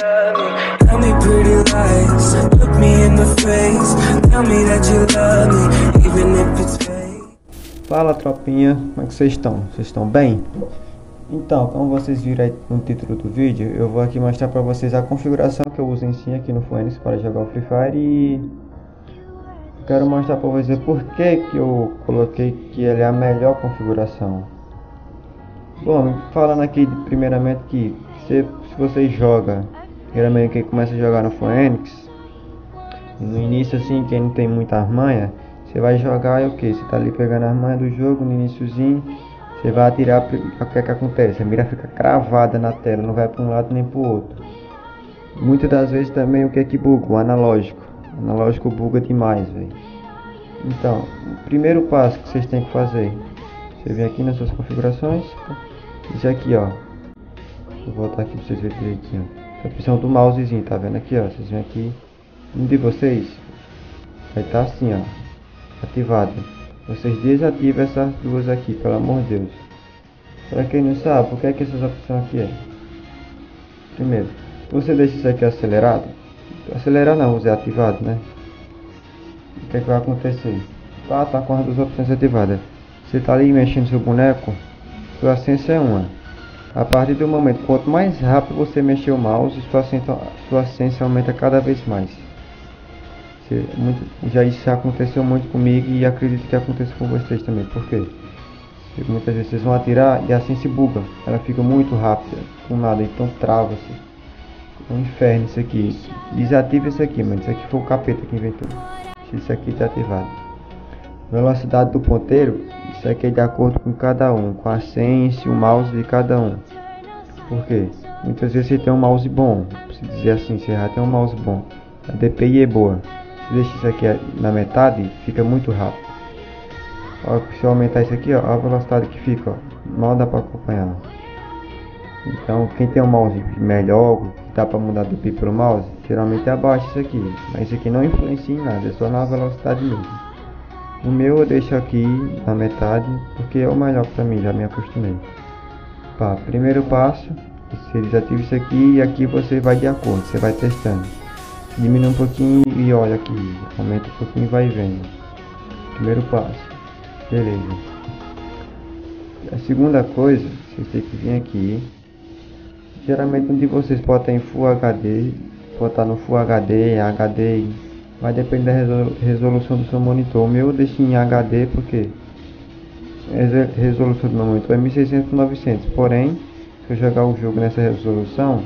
love me. Tell me pretty lies, look me in the face. Tell me that you love me, even if it's fake. Fala tropinha, como é que vocês estão? Vocês estão bem? Então, como vocês viram aí no título do vídeo, eu vou aqui mostrar para vocês a configuração que eu uso em si aqui no Phoenix para jogar o Free Fire e quero mostrar para vocês por que eu coloquei que ele é a melhor configuração. Bom, falando aqui primeiramente que se você joga, geralmente quem começa a jogar no Phoenix, no início assim, quem não tem muita manha, você vai jogar e o que? Você tá ali pegando as manhas do jogo no iniciozinho, você vai atirar, o que é que acontece? A mira fica cravada na tela, não vai para um lado nem para o outro. Muitas das vezes também o que é que buga? O analógico. O analógico buga demais, velho. Então, o primeiro passo que vocês têm que fazer, você vem aqui nas suas configurações, isso aqui ó, vou voltar aqui para vocês verem direitinho, a opção do mousezinho, tá vendo aqui ó, vocês vêm aqui, um de vocês vai estar assim ó, ativado, vocês desativam essas duas aqui, pelo amor de Deus. Para quem não sabe, o que é que essas opções aqui é? Primeiro, você deixa isso aqui acelerado, acelerar não, usar ativado, né? O que é que vai acontecer? Tá com as duas opções ativadas, você tá ali mexendo seu boneco, sua senha é uma. A partir do momento, quanto mais rápido você mexer o mouse, sua senha aumenta cada vez mais. Já isso aconteceu muito comigo e acredito que aconteça com vocês também. Por quê? Porque muitas vezes vocês vão atirar e assim se buga. Ela fica muito rápida, com nada, então trava-se. É um inferno isso aqui. Desativa isso aqui, mano. Isso aqui foi o capeta que inventou. Isso aqui está ativado. Velocidade do ponteiro, isso aqui é de acordo com cada um, com a senha, o mouse de cada um. Por quê? Muitas vezes você tem um mouse bom, se dizer assim, você já tem um mouse bom, a DPI é boa, se deixa isso aqui na metade, fica muito rápido. Ó, se eu aumentar isso aqui, ó, a velocidade que fica, ó, mal dá para acompanhar. Então, quem tem um mouse melhor, que dá para mudar a DPI pelo mouse, geralmente abaixa isso aqui, mas isso aqui não influencia em nada, é só na velocidade mesmo. O meu eu deixo aqui na metade, porque é o melhor para mim, já me acostumei. Pá, primeiro passo, você desativa isso aqui e aqui você vai de acordo, você vai testando. Diminui um pouquinho e olha aqui, aumenta um pouquinho e vai vendo. Primeiro passo, beleza. A segunda coisa, vocês têm que vir aqui. Geralmente um de vocês pode estar em Full HD, pode estar no Full HD, HD. Vai depender da resolução do seu monitor. O meu eu deixo em HD porque a resolução do meu monitor é 1600/900. Porém, se eu jogar o jogo nessa resolução,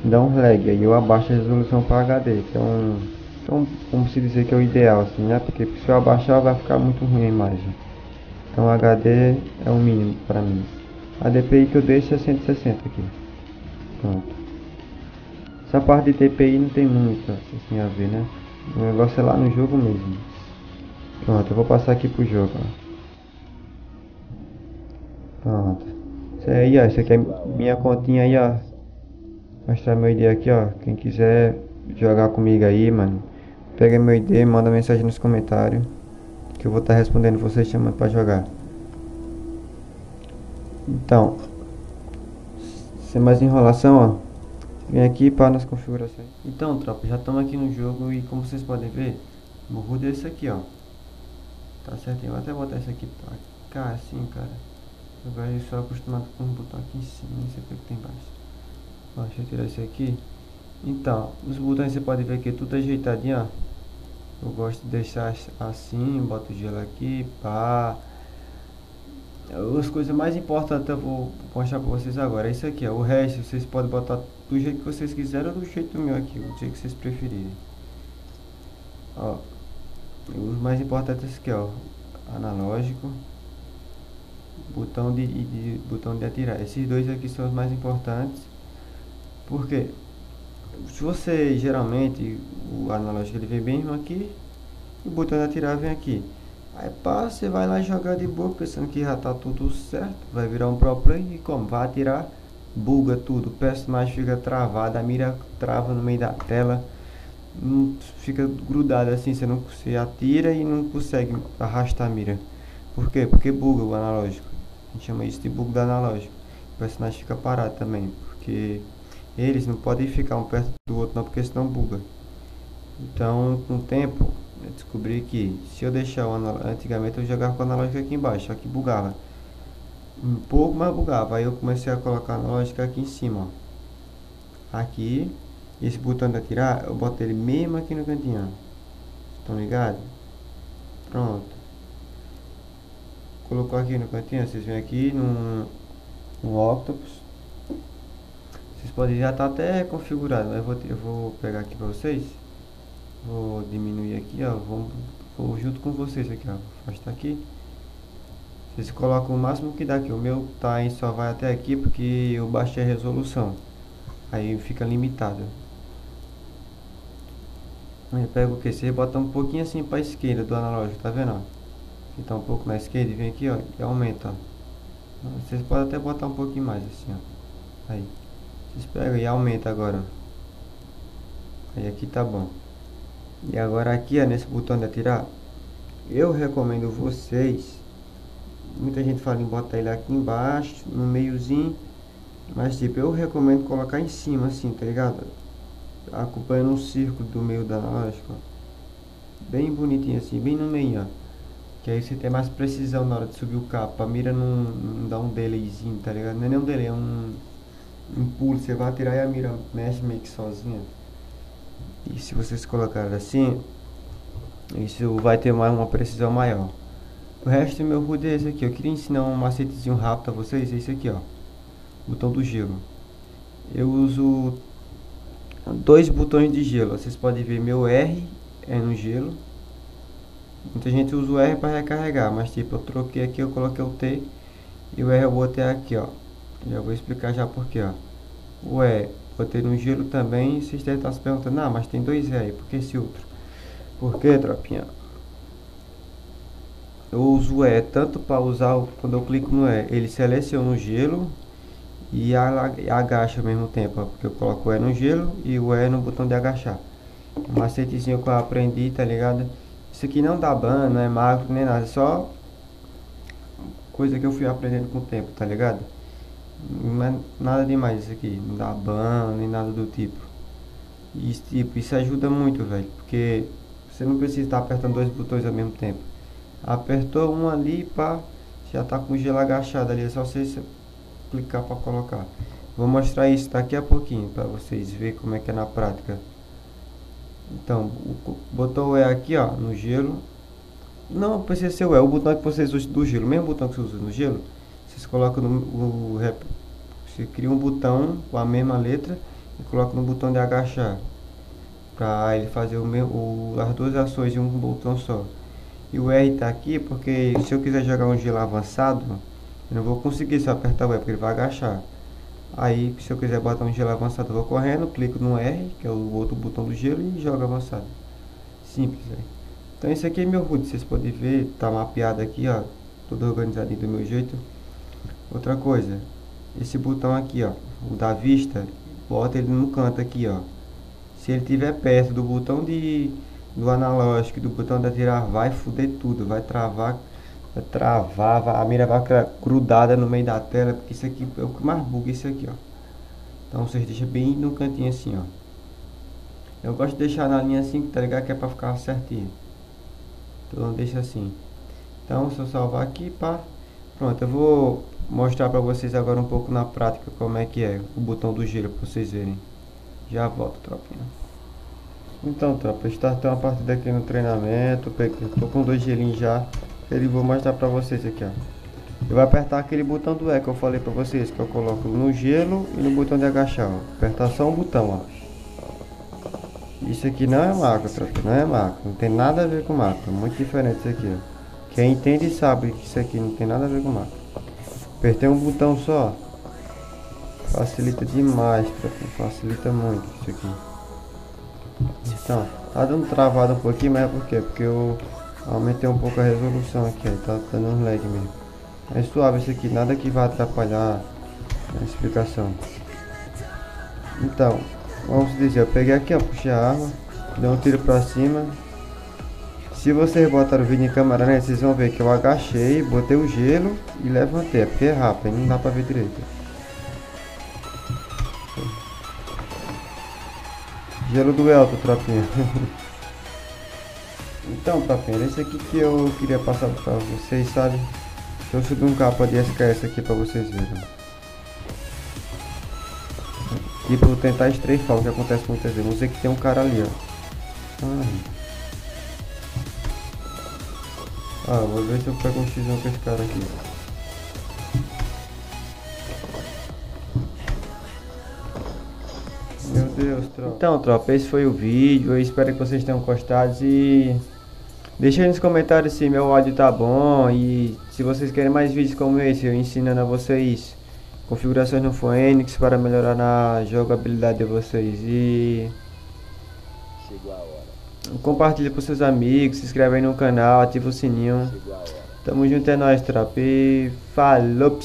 dá um lag. Aí eu abaixo a resolução para HD. Então, como se dizer que é o ideal, assim, né? Porque se eu abaixar vai ficar muito ruim a imagem. Então HD é o mínimo para mim. A DPI que eu deixo é 160 aqui. Pronto. Essa parte de DPI não tem muito assim a ver, né? O negócio é lá no jogo mesmo. Pronto, eu vou passar aqui pro jogo, ó. Pronto. Isso aí, ó, isso aqui é minha continha aí, ó. Mostrar meu ID aqui, ó. Quem quiser jogar comigo aí, mano, pega meu ID, manda mensagem nos comentários, que eu vou estar respondendo vocês chamando pra jogar. Então, sem mais enrolação, ó. Vem aqui para nas configurações. Então, tropa, já estamos aqui no jogo e como vocês podem ver, o HUD é esse aqui, ó. Tá certinho, vou até botar esse aqui pra cá, assim, cara. Agora eu sou acostumado com o botão aqui em cima, não sei o que tem embaixo. Ó, deixa eu tirar esse aqui. Então, os botões você pode ver que é tudo ajeitadinho, ó. Eu gosto de deixar assim, boto o gelo aqui, pá. As coisas mais importantes eu vou mostrar pra vocês agora. É isso aqui, ó. O resto vocês podem botar do jeito que vocês quiserem ou do jeito meu aqui, do jeito que vocês preferirem. Ó, os mais importantes é esse aqui, ó. Analógico, botão de atirar. Esses dois aqui são os mais importantes. Porque se você geralmente o analógico ele vem bem aqui e o botão de atirar vem aqui. Aí pá, você vai lá jogar de boa pensando que já tá tudo certo, vai virar um pro play e como? Vai atirar, buga tudo, o personagem fica travado, a mira trava no meio da tela, não fica grudado assim, você atira e não consegue arrastar a mira. Por quê? Porque buga o analógico, a gente chama isso de bug do analógico. O personagem fica parado também, porque eles não podem ficar um perto do outro não, porque senão buga. Então, com o tempo, eu descobri que se eu deixar antigamente eu jogava com o analógico aqui embaixo, só que bugava. Um pouco mais bugava. Aí eu comecei a colocar a analógica aqui em cima, ó. Aqui, esse botão de atirar, eu boto ele mesmo aqui no cantinho, ó. Estão ligados? Pronto. Colocou aqui no cantinho, vocês vêm aqui no Octopus. Vocês podem já estar até configurado, mas eu vou pegar aqui para vocês. Vou diminuir aqui, ó. Vou junto com vocês aqui, ó. Vou afastar aqui. Vocês colocam o máximo que dá aqui. O meu time só vai até aqui porque eu baixei a resolução. Aí fica limitado. Aí pega o que? Você bota um pouquinho assim para a esquerda do analógico, tá vendo? Ó? Então um pouco na esquerda e vem aqui, ó, e aumenta, ó. Vocês podem até botar um pouquinho mais assim, ó. Aí. Vocês pegam e aumenta agora. Aí aqui tá bom. E agora aqui, ó, nesse botão de atirar, eu recomendo vocês. Muita gente fala em botar ele aqui embaixo, no meiozinho. Mas tipo, eu recomendo colocar em cima assim, tá ligado? Acompanhando um círculo do meio da analógica, ó. Bem bonitinho assim, bem no meio, ó. Que aí você tem mais precisão na hora de subir o cabo. A mira não dá um delayzinho, tá ligado? Não é nem um delay, é um pulo. Você vai atirar e a mira mexe meio que sozinha. E se vocês colocarem assim, isso vai ter mais uma precisão maior. O resto do meu HUD é esse aqui. Eu queria ensinar um macetezinho rápido a vocês. É esse aqui, ó. Botão do gelo. Eu uso dois botões de gelo. Vocês podem ver, meu R é no gelo. Muita gente usa o R para recarregar, mas tipo, eu troquei aqui, eu coloquei o T e o R eu botei aqui, ó. Já vou explicar já porque, ó. O E botei no gelo também. E vocês devem estar se perguntando, ah, mas tem dois E aí, por que esse outro? Por que, tropinha? Eu uso o E tanto para usar, quando eu clico no E, ele seleciona o gelo e agacha ao mesmo tempo, ó, porque eu coloco o E no gelo e o E no botão de agachar. Um macetezinho que eu aprendi, tá ligado? Isso aqui não dá ban, não é macro nem nada, é só coisa que eu fui aprendendo com o tempo, tá ligado? Não é nada demais isso aqui, não dá ban nem nada do tipo. E tipo, isso ajuda muito, velho, porque você não precisa estar apertando dois botões ao mesmo tempo. Apertou um ali, pá, já tá com o gelo agachado ali, é só você clicar para colocar. Vou mostrar isso daqui a pouquinho para vocês verem como é que é na prática. Então, botou o E aqui, ó, no gelo. Não precisa ser o E, o botão que vocês usam do gelo, o mesmo botão que você usa no gelo, vocês colocam você cria um botão com a mesma letra e coloca no botão de agachar, para ele fazer as duas ações em um botão só. E o R tá aqui porque se eu quiser jogar um gelo avançado, eu não vou conseguir se eu apertar o E, porque ele vai agachar. Aí, se eu quiser botar um gelo avançado, eu vou correndo, clico no R, que é o outro botão do gelo, e jogo avançado. Simples, aí. Então esse aqui é meu HUD, vocês podem ver, tá mapeado aqui, ó, tudo organizadinho do meu jeito. Outra coisa, esse botão aqui, ó, o da vista, bota ele no canto aqui, ó. Se ele estiver perto do botão do analógico e do botão de atirar, vai foder tudo, vai travar, a mira vai ficar grudada no meio da tela, porque isso aqui é o que mais buga, isso aqui, ó. Então vocês deixam bem no cantinho assim, ó. Eu gosto de deixar na linha assim, tá ligado? Que é pra ficar certinho. Então deixa assim. Então se eu salvar aqui, pá, pronto. Eu vou mostrar pra vocês agora um pouco na prática como é que é o botão do gelo, pra vocês verem. Já volto, tropinha. Então, tropa, startei uma partida aqui no treinamento. Tô com dois gelinhos já. Eu vou mostrar pra vocês aqui, ó. Eu vou apertar aquele botão do E que eu falei pra vocês, que eu coloco no gelo e no botão de agachar, ó. Apertar só um botão, ó. Isso aqui não é macro, tropa, não é macro. Não tem nada a ver com macro, é muito diferente isso aqui, ó. Quem entende sabe que isso aqui não tem nada a ver com macro. Apertei um botão só. Facilita demais, tropa, facilita muito isso aqui. Então, tá dando travado um pouquinho, mas é por quê? Porque eu aumentei um pouco a resolução aqui, ó. Tá dando um lag mesmo. É suave isso aqui, nada que vá atrapalhar a explicação. Então, vamos dizer, eu peguei aqui, ó, puxei a arma, dei um tiro pra cima. Se vocês botaram o vídeo em câmera lenta, vocês vão ver que eu agachei, botei o gelo e levantei, porque é rápido, não dá pra ver direito. Gelo do Elton, tropinha. Então, tropinha, esse aqui que eu queria passar pra vocês, sabe? Deixa eu subir um capa de SKS aqui pra vocês verem. Tipo, tentar estreifar, o que acontece muitas vezes. Vamos dizer que tem um cara ali, ó. Vou ver se eu pego um X1 com esse cara aqui. Meu Deus, tropa. Então, tropa, esse foi o vídeo. Eu espero que vocês tenham gostado. E deixa aí nos comentários se meu áudio tá bom. E se vocês querem mais vídeos como esse, eu ensinando a vocês configurações no Phoenix para melhorar na jogabilidade de vocês. E Chegou a hora. compartilhe com seus amigos, se inscreve aí no canal, ativa o sininho. Chegou a hora. Tamo junto, é nóis, tropa. E falou!